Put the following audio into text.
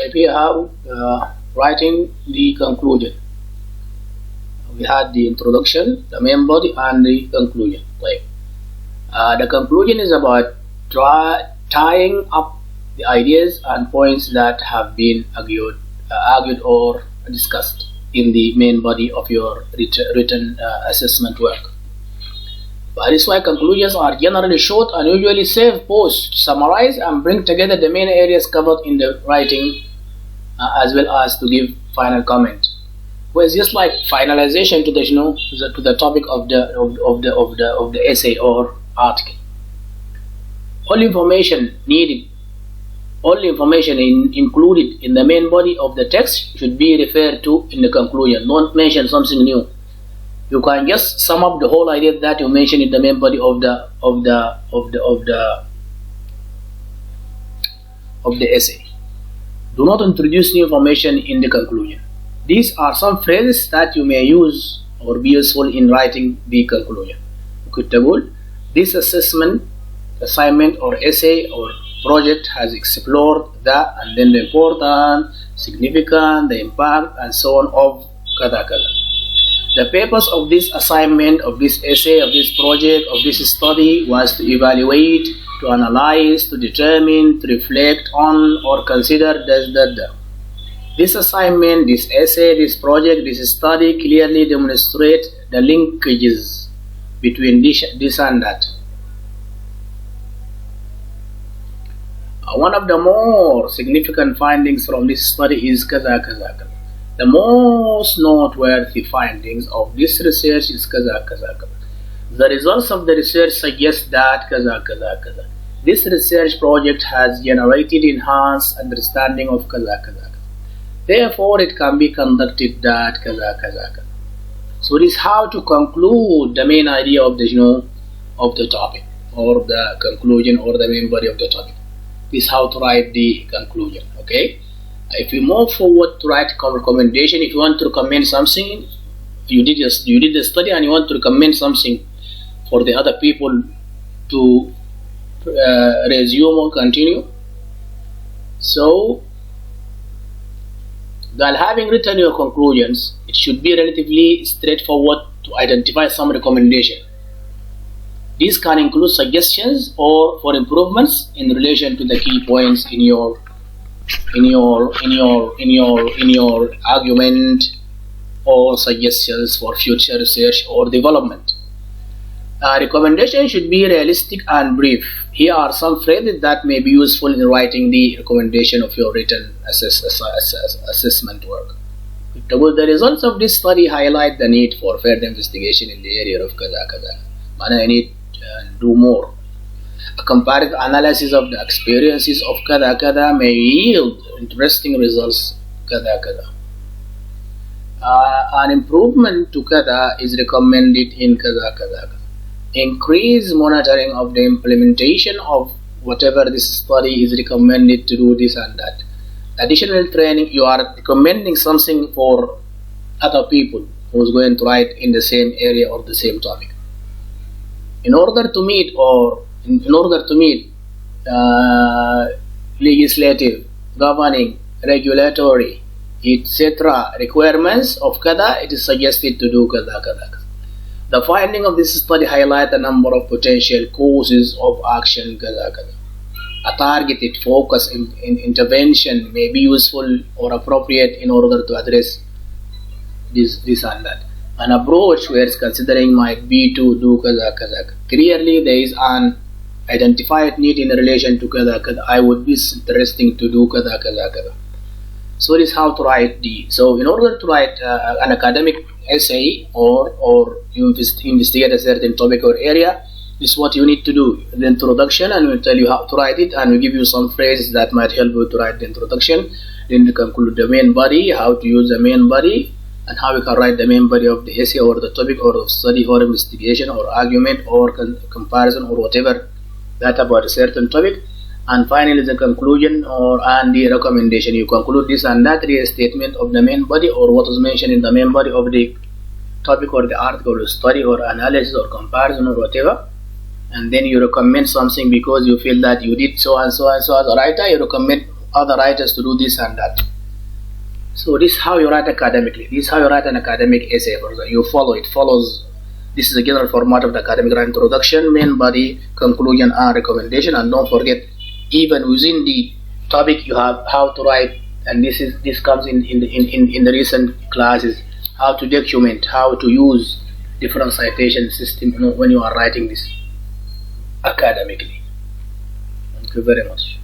If you have writing the conclusion, we had the introduction, the main body, and the conclusion. Like the conclusion is about tying up the ideas and points that have been argued or discussed in the main body of your written assessment work. That is why conclusions are generally short and usually serve both to summarize and bring together the main areas covered in the writing, as well as to give final comment. Well, it's just like finalization to the to the topic of the essay or article. All information included in the main body of the text should be referred to in the conclusion. Don't mention something new. You can just sum up the whole idea that you mentioned in the main body of the essay. Do not introduce new information in the conclusion. These are some phrases that you may use or be useful in writing the conclusion. This assignment or essay or project has explored the, and then the important, significant, the impact, and so on of kada kada. The purpose of this assignment, of this essay, of this project, of this study was to evaluate, to analyze, to determine, to reflect on, or consider this assignment, this essay, this project, this study clearly demonstrate the linkages between this and that. One of the more significant findings from this study is kaza kaza kaza. The most noteworthy findings of this research is kaza kaza kaza. The results of the research suggest that kaza kaza kaza. This research project has generated enhanced understanding of kaza kaza kaza. Therefore, it can be conducted that kaza kaza kaza. So this is how to conclude the main idea of the of the topic, or the conclusion, or the main body of the topic. This is how to write the conclusion. Okay. If you move forward to write recommendation, if you want to recommend something, you did the study and you want to recommend something for the other people to resume or continue. So, while having written your conclusions, it should be relatively straightforward to identify some recommendation. These can include suggestions or for improvements in relation to the key points in your argument, or suggestions for future research or development. Recommendation should be realistic and brief. Here are some phrases that may be useful in writing the recommendation of your written assessment work. The results of this study highlight the need for further investigation in the area of kaza kaza. I need to do more. A comparative analysis of the experiences of kada kada may yield interesting results. Kada kada. An improvement to kada is recommended in kada kada. Increase monitoring of the implementation of whatever this study is recommended to do this and that. Additional training, you are recommending something for other people who's going to write in the same area or the same topic. In order to meet legislative, governing, regulatory, etc. requirements of kada, it is suggested to do kada kada. The finding of this study highlight a number of potential causes of action kada kada. A targeted focus in intervention may be useful or appropriate in order to address this and that. An approach where considering might be to do kaza kaza. Clearly there is an identified need in relation to kaza kaza. I would be interesting to do kaza kaza kaza. So this is how to write so in order to write an academic essay or you investigate a certain topic or area, this is what you need to do. The introduction, and we'll tell you how to write it, and we'll give you some phrases that might help you to write the introduction. Then you conclude the main body, how to use the main body, and how you can write the main body of the essay or the topic or of study or investigation or argument or comparison or whatever that about a certain topic. And finally the conclusion and the recommendation. You conclude this and that restatement of the main body or what was mentioned in the main body of the topic or the article or study or analysis or comparison or whatever. And then you recommend something because you feel that you did so and so and so as a writer. You recommend other writers to do this and that. So this is how you write academically. This is how you write an academic essay. For example, you follow it. Follows. This is the general format of the academic writing: introduction, main body, conclusion, and recommendation. And don't forget, even within the topic, you have how to write. And this comes in the recent classes, how to document, how to use different citation system, when you are writing this academically. Thank you very much.